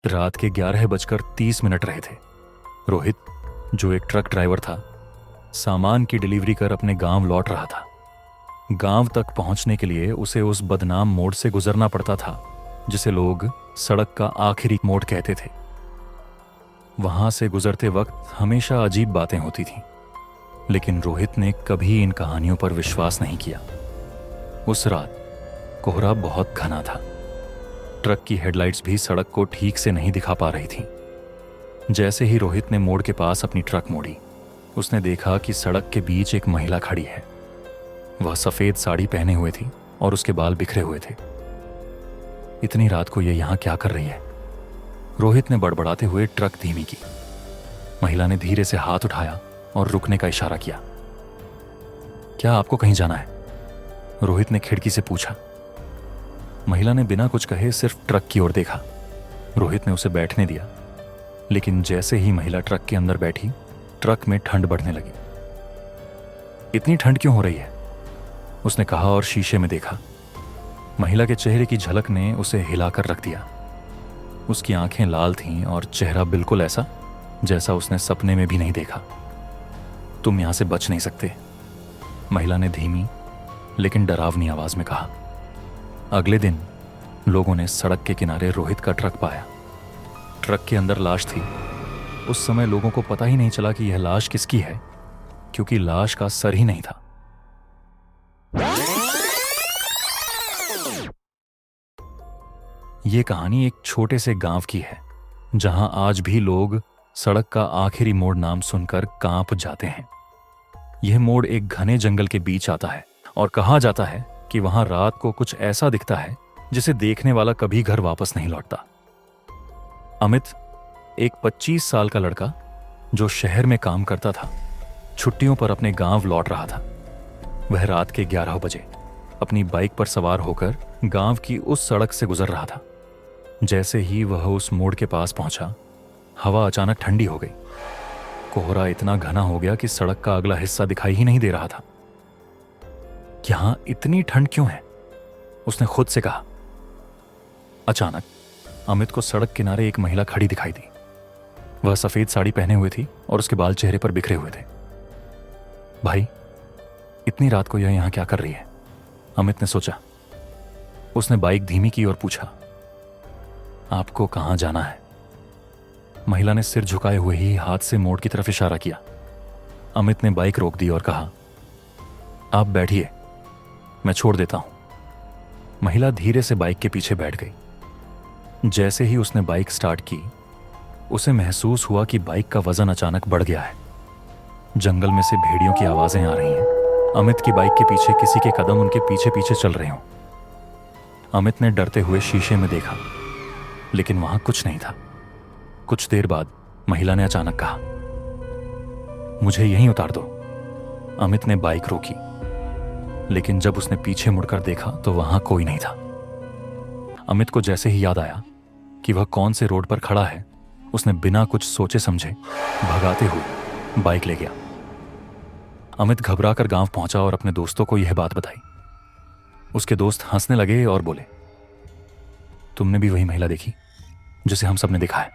रात के 11:30 रहे थे। रोहित, जो एक ट्रक ड्राइवर था, सामान की डिलीवरी कर अपने गांव लौट रहा था। गांव तक पहुंचने के लिए उसे उस बदनाम मोड़ से गुजरना पड़ता था जिसे लोग सड़क का आखिरी मोड़ कहते थे। वहां से गुजरते वक्त हमेशा अजीब बातें होती थीं, लेकिन रोहित ने कभी इन कहानियों पर विश्वास नहीं किया। उस रात कोहरा बहुत घना था। ट्रक की हेडलाइट्स भी सड़क को ठीक से नहीं दिखा पा रही थीं। जैसे ही रोहित ने मोड़ के पास अपनी ट्रक मोड़ी, उसने देखा कि सड़क के बीच एक महिला खड़ी है। वह सफेद साड़ी पहने हुए थी और उसके बाल बिखरे हुए थे। इतनी रात को यह यहां क्या कर रही है? रोहित ने बड़बड़ाते हुए ट्रक धीमी की। महिला ने धीरे से हाथ उठाया और रुकने का इशारा किया। क्या आपको कहीं जाना है? रोहित ने खिड़की से पूछा। महिला ने बिना कुछ कहे सिर्फ ट्रक की ओर देखा। रोहित ने उसे बैठने दिया, लेकिन जैसे ही महिला ट्रक के अंदर बैठी, ट्रक में ठंड बढ़ने लगी। इतनी ठंड क्यों हो रही है? उसने कहा और शीशे में देखा। महिला के चेहरे की झलक ने उसे हिलाकर रख दिया। उसकी आंखें लाल थीं और चेहरा बिल्कुल ऐसा जैसा उसने सपने में भी नहीं देखा। तुम यहां से बच नहीं सकते, महिला ने धीमी लेकिन डरावनी आवाज में कहा। अगले दिन लोगों ने सड़क के किनारे रोहित का ट्रक पाया। ट्रक के अंदर लाश थी। उस समय लोगों को पता ही नहीं चला कि यह लाश किसकी है, क्योंकि लाश का सर ही नहीं था। यह कहानी एक छोटे से गांव की है, जहां आज भी लोग सड़क का आखिरी मोड़ नाम सुनकर कांप जाते हैं। यह मोड़ एक घने जंगल के बीच आता है और कहा जाता है कि वहां रात को कुछ ऐसा दिखता है जिसे देखने वाला कभी घर वापस नहीं लौटता। अमित, एक 25 साल का लड़का जो शहर में काम करता था, छुट्टियों पर अपने गांव लौट रहा था। वह रात के 11 बजे अपनी बाइक पर सवार होकर गांव की उस सड़क से गुजर रहा था। जैसे ही वह उस मोड़ के पास पहुंचा, हवा अचानक ठंडी हो गई। कोहरा इतना घना हो गया कि सड़क का अगला हिस्सा दिखाई ही नहीं दे रहा था। यहां इतनी ठंड क्यों है? उसने खुद से कहा। अचानक अमित को सड़क किनारे एक महिला खड़ी दिखाई दी। वह सफेद साड़ी पहने हुए थी और उसके बाल चेहरे पर बिखरे हुए थे। भाई, इतनी रात को यह यहां क्या कर रही है? अमित ने सोचा। उसने बाइक धीमी की और पूछा, आपको कहां जाना है? महिला ने सिर झुकाए हुए ही हाथ से मोड़ की तरफ इशारा किया। अमित ने बाइक रोक दी और कहा, आप बैठिए, मैं छोड़ देता हूं। महिला धीरे से बाइक के पीछे बैठ गई। जैसे ही उसने बाइक स्टार्ट की, उसे महसूस हुआ कि बाइक का वजन अचानक बढ़ गया है। जंगल में से भेड़ियों की आवाजें आ रही हैं। अमित की बाइक के पीछे किसी के कदम उनके पीछे पीछे चल रहे हों। अमित ने डरते हुए शीशे में देखा, लेकिन वहां कुछ नहीं था। कुछ देर बाद महिला ने अचानक कहा, मुझे यहीं उतार दो। अमित ने बाइक रोकी, लेकिन जब उसने पीछे मुड़कर देखा तो वहां कोई नहीं था। अमित को जैसे ही याद आया कि वह कौन से रोड पर खड़ा है, उसने बिना कुछ सोचे समझे भगाते हुए बाइक ले गया। अमित घबराकर गांव पहुंचा और अपने दोस्तों को यह बात बताई। उसके दोस्त हंसने लगे और बोले, तुमने भी वही महिला देखी जिसे हम सब ने देखा है?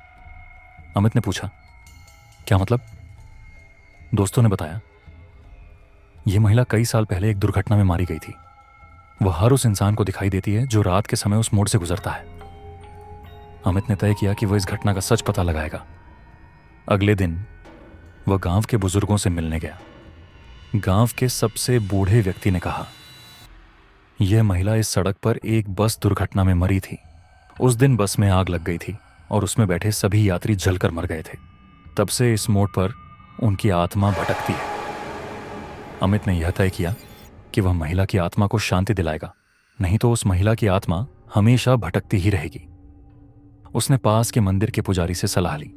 अमित ने पूछा, क्या मतलब? दोस्तों ने बताया, यह महिला कई साल पहले एक दुर्घटना में मारी गई थी। वह हर उस इंसान को दिखाई देती है जो रात के समय उस मोड़ से गुजरता है। अमित ने तय किया कि वह इस घटना का सच पता लगाएगा। अगले दिन वह गांव के बुजुर्गों से मिलने गया। गांव के सबसे बूढ़े व्यक्ति ने कहा, यह महिला इस सड़क पर एक बस दुर्घटना में मरी थी। उस दिन बस में आग लग गई थी और उसमें बैठे सभी यात्री जलकर मर गए थे। तब से इस मोड़ पर उनकी आत्मा भटकती है। अमित ने यह तय किया कि वह महिला की आत्मा को शांति दिलाएगा, नहीं तो उस महिला की आत्मा हमेशा भटकती ही रहेगी। उसने पास के मंदिर के पुजारी से सलाह ली।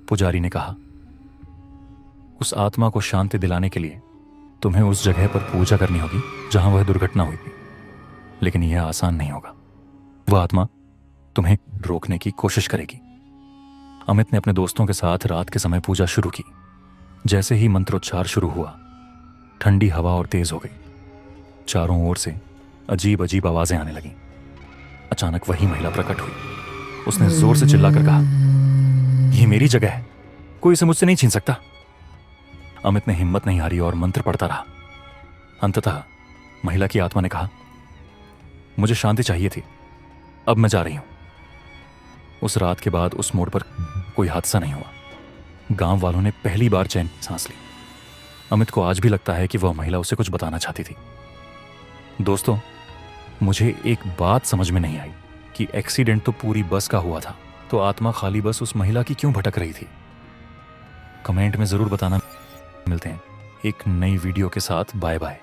पुजारी ने कहा, उस आत्मा को शांति दिलाने के लिए तुम्हें उस जगह पर पूजा करनी होगी जहां वह दुर्घटना हुई थी, लेकिन यह आसान नहीं होगा। वह आत्मा तुम्हें रोकने की कोशिश करेगी। अमित ने अपने दोस्तों के साथ रात के समय पूजा शुरू की। जैसे ही मंत्रोच्चार शुरू हुआ, ठंडी हवा और तेज हो गई। चारों ओर से अजीब अजीब आवाजें आने लगीं। अचानक वही महिला प्रकट हुई। उसने जोर से चिल्लाकर कहा, यह मेरी जगह है, कोई इसे मुझसे नहीं छीन सकता। अमित ने हिम्मत नहीं हारी और मंत्र पढ़ता रहा। अंततः महिला की आत्मा ने कहा, मुझे शांति चाहिए थी, अब मैं जा रही हूं। उस रात के बाद उस मोड़ पर कोई हादसा नहीं हुआ। गांव वालों ने पहली बार चैन की सांस ली। अमित को आज भी लगता है कि वह महिला उसे कुछ बताना चाहती थी। दोस्तों, मुझे एक बात समझ में नहीं आई कि एक्सीडेंट तो पूरी बस का हुआ था, तो आत्मा खाली बस उस महिला की क्यों भटक रही थी? कमेंट में जरूर बताना। मिलते हैं एक नई वीडियो के साथ। Bye bye.